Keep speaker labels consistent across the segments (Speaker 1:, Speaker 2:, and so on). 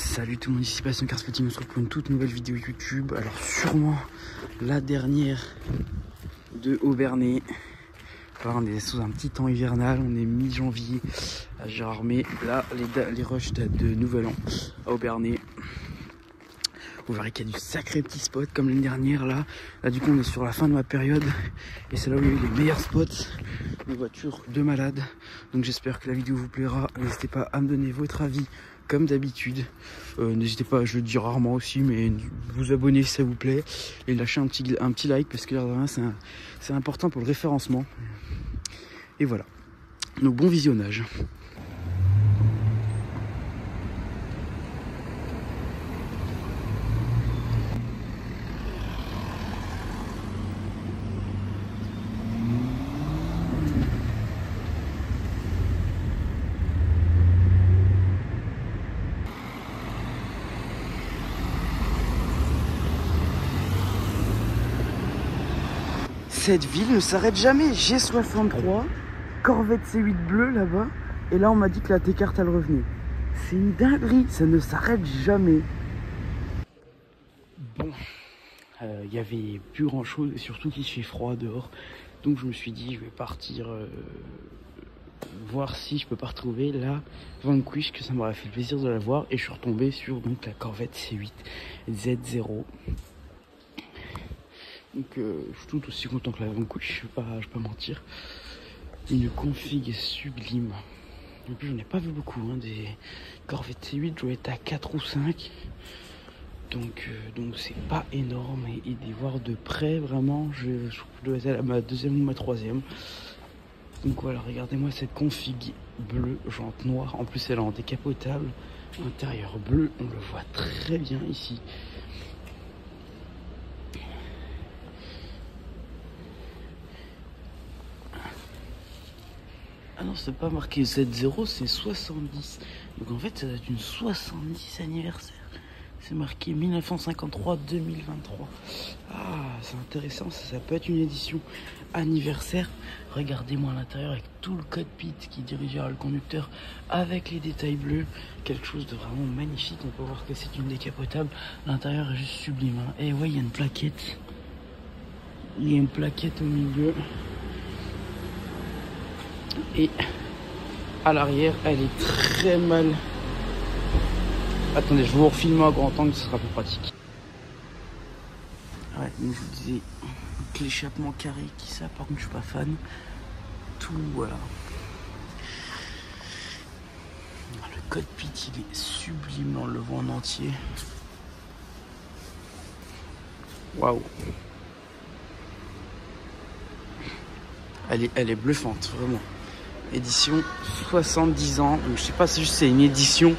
Speaker 1: Salut tout le monde, ici Passion Car Spotting, on se retrouve pour une toute nouvelle vidéo YouTube. Alors sûrement la dernière de Aubernais. Alors on est sous un petit temps hivernal, on est mi-janvier à Gérardmer. Là les rushs de Nouvel An à Aubernais. Vous verrez qu'il y a du sacré petit spot comme l'année dernière là. Là du coup on est sur la fin de ma période et c'est là où il y a eu les meilleurs spots. Les voitures de malades. Donc j'espère que la vidéo vous plaira. N'hésitez pas à me donner votre avis comme d'habitude. N'hésitez pas, je le dis rarement aussi, mais vous abonner si ça vous plaît. Et lâcher un petit like parce que c'est important pour le référencement. Et voilà. Donc bon visionnage. Cette ville ne s'arrête jamais. G63, Corvette C8 bleue là-bas. Et là, on m'a dit que la T-carte, elle revenait. C'est une dinguerie, ça ne s'arrête jamais. Bon, il y avait plus grand-chose et surtout qu'il fait froid dehors. Donc je me suis dit, je vais partir voir si je peux pas retrouver la Vanquish, que ça m'aurait fait le plaisir de la voir. Et je suis retombé sur donc, la Corvette C8 Z0. Donc je suis tout aussi content que la Vanquish, je vais pas mentir. Une config sublime. En plus j'en ai pas vu beaucoup hein, des Corvette C8, je dois être à 4 ou 5. Donc c'est pas énorme et des voir de près vraiment, je dois être à ma deuxième ou ma troisième. Donc voilà, regardez-moi cette config bleue, jante noire, en plus elle est en décapotable, intérieur bleu, on le voit très bien ici. Ah non, c'est pas marqué Z0, c'est 70. Donc en fait, ça doit être une 70 anniversaire. C'est marqué 1953-2023. Ah, c'est intéressant, ça peut être une édition anniversaire. Regardez-moi à l'intérieur avec tout le cockpit qui dirigera le conducteur avec les détails bleus. Quelque chose de vraiment magnifique. On peut voir que c'est une décapotable. L'intérieur est juste sublime. Hein. Et ouais, il y a une plaquette. Il y a une plaquette au milieu. Et à l'arrière, elle est très mal. Attendez, je vais vous refilmer à grand angle, ce sera plus pratique. Ouais, donc je vous disais que l'échappement carré qui ça, par contre je suis pas fan. Tout voilà. Le cockpit il est sublime, on le voit en entier. Waouh. Elle est bluffante, vraiment. Édition 70 ans. Donc, je sais pas si c'est une édition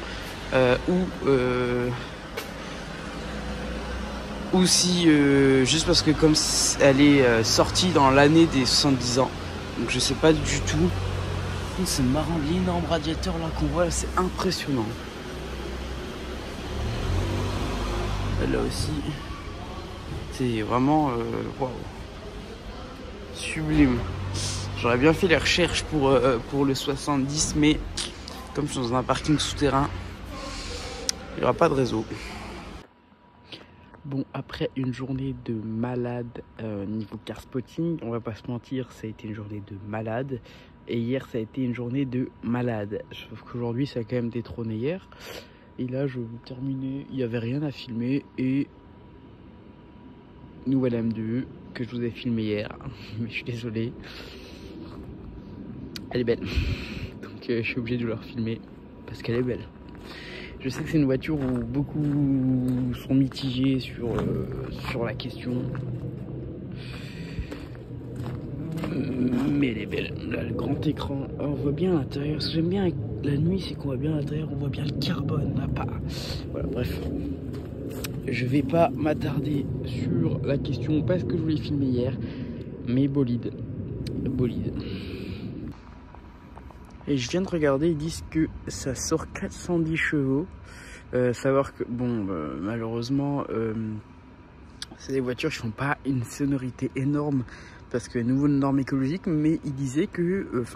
Speaker 1: ou si juste parce que comme elle est sortie dans l'année des 70 ans. Donc je sais pas du tout. C'est marrant, l'énorme radiateur là qu'on voit, c'est impressionnant. Là aussi, c'est vraiment waouh, sublime. J'aurais bien fait les recherches pour le 70, mais comme je suis dans un parking souterrain, il n'y aura pas de réseau. Bon, après une journée de malade niveau car spotting, on va pas se mentir, ça a été une journée de malade. Et hier, ça a été une journée de malade. Sauf qu'aujourd'hui, ça a quand même détrôné hier. Et là, je vais terminer, il n'y avait rien à filmer. Et nouvelle M2 que je vous ai filmé hier. Mais je suis désolé. Elle est belle, donc je suis obligé de la refilmer parce qu'elle est belle. Je sais que c'est une voiture où beaucoup sont mitigés sur la question, mais elle est belle. Là, le grand écran, on voit bien l'intérieur. Ce que j'aime bien avec la nuit, c'est qu'on voit bien l'intérieur, on voit bien le carbone là, pas. Voilà, bref. Je vais pas m'attarder sur la question parce que je voulais filmer hier, mais bolide. Et je viens de regarder, ils disent que ça sort 410 chevaux. Savoir que, bon, malheureusement, c'est des voitures qui font pas une sonorité énorme parce que nouveau norme écologique, mais ils disaient que, parce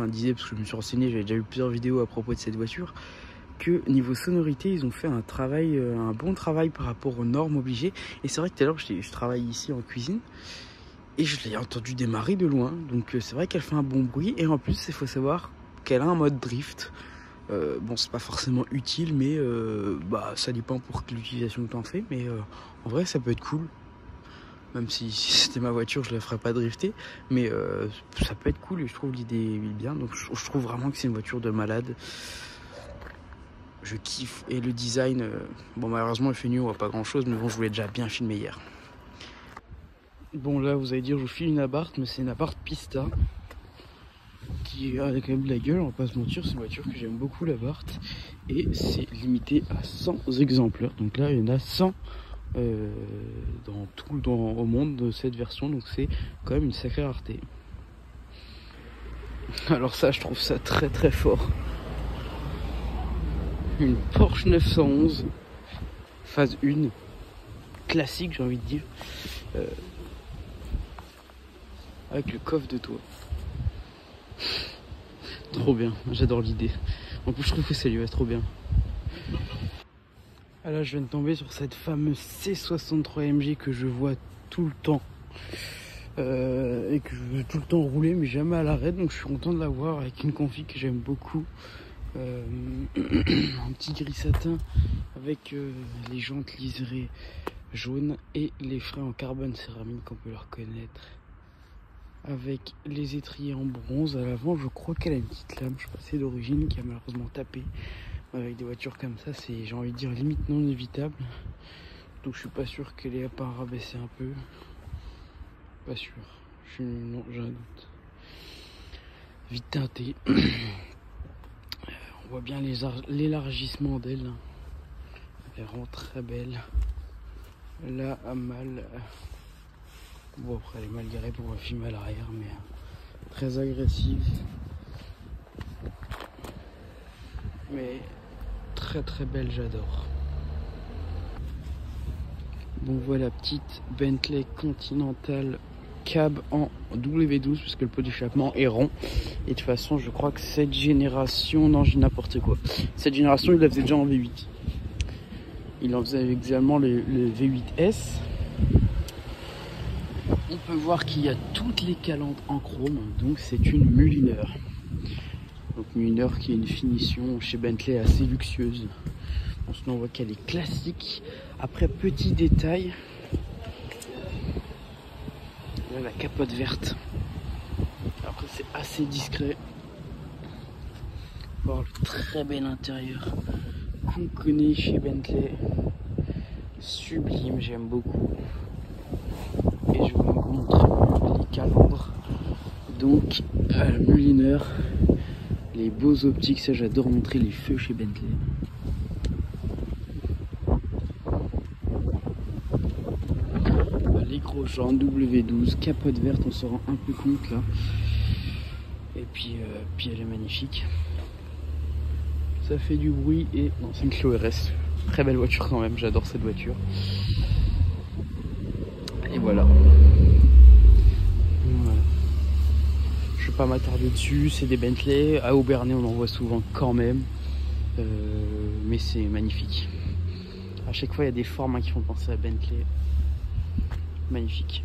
Speaker 1: que je me suis renseigné, j'avais déjà eu plusieurs vidéos à propos de cette voiture, que niveau sonorité, ils ont fait un travail, un bon travail par rapport aux normes obligées. Et c'est vrai que tout à l'heure, je travaille ici en cuisine et je l'ai entendu démarrer de loin. Donc c'est vrai qu'elle fait un bon bruit. Et en plus, il faut savoir qu'elle a un mode drift. Bon, c'est pas forcément utile, mais bah, ça dépend pour l'utilisation que tu en fais. Mais en vrai, ça peut être cool. Même si c'était ma voiture, je la ferais pas drifter. Mais ça peut être cool et je trouve l'idée bien. Donc je trouve vraiment que c'est une voiture de malade. Je kiffe. Et le design, bon malheureusement il fait nuit, on voit pas grand chose. Mais bon, je voulais déjà bien filmer hier. Bon là, vous allez dire, je vous file une Abarth, mais c'est une Abarth Pista. Qui a quand même de la gueule, on va pas se mentir. C'est une voiture que j'aime beaucoup, l'Abarth. Et c'est limité à 100 exemplaires. Donc là, il y en a 100. Au monde de cette version, donc c'est quand même une sacrée rareté. Alors ça, je trouve ça très très fort. Une Porsche 911 phase 1 classique, j'ai envie de dire, avec le coffre de toit. Trop bien, j'adore l'idée. En plus je trouve que ça lui va trop bien. Ah là, je viens de tomber sur cette fameuse C63 MG que je vois tout le temps et que je veux tout le temps rouler, mais jamais à l'arrêt. Donc je suis content de l'avoir avec une config que j'aime beaucoup. Un petit gris satin avec les jantes liserées jaunes et les freins en carbone céramique qu'on peut le reconnaître. Avec les étriers en bronze à l'avant, je crois qu'elle a une petite lame, je sais pas, c'est d'origine, qui a malheureusement tapé. Avec des voitures comme ça, c'est, j'ai envie de dire, limite non évitable. Donc je suis pas sûr qu'elle ait pas rabaissé un peu. Pas sûr. Non, j'ai un doute. Vite teinté. On voit bien l'élargissement d'elle. Elle rend très belle. Là, à mal. Bon, après, elle est mal garée pour filmer à l'arrière, mais très agressive. Mais très très belle, j'adore. Bon, voilà, petite Bentley Continental cab en W12 parce que le pot d'échappement est rond. Et de toute façon, je crois que cette génération, non, j'ai n'importe quoi. Cette génération, il la faisait déjà en V8. Il en faisait également le V8S. On peut voir qu'il y a toutes les calandres en chrome, donc c'est une Mulliner. Donc Mulliner qui a une finition chez Bentley assez luxueuse. Ensuite on voit qu'elle est classique. Après, petit détail, là, la capote verte. Après c'est assez discret. Voir le très bel intérieur qu'on connaît chez Bentley. Sublime, j'aime beaucoup. Et je vais vous montrer les calandres. Donc Mulliner, les beaux optiques, ça j'adore montrer les feux chez Bentley. Les gros jantes W12, capote verte, on s'en rend un peu compte là. Et puis elle est magnifique. Ça fait du bruit et non, c'est une Clio RS. Très belle voiture quand même, j'adore cette voiture. Et voilà. Je vais pas m'attarder dessus, c'est des Bentley. À Aubernais on en voit souvent quand même. Mais c'est magnifique. À chaque fois il y a des formes qui font penser à Bentley. Magnifique.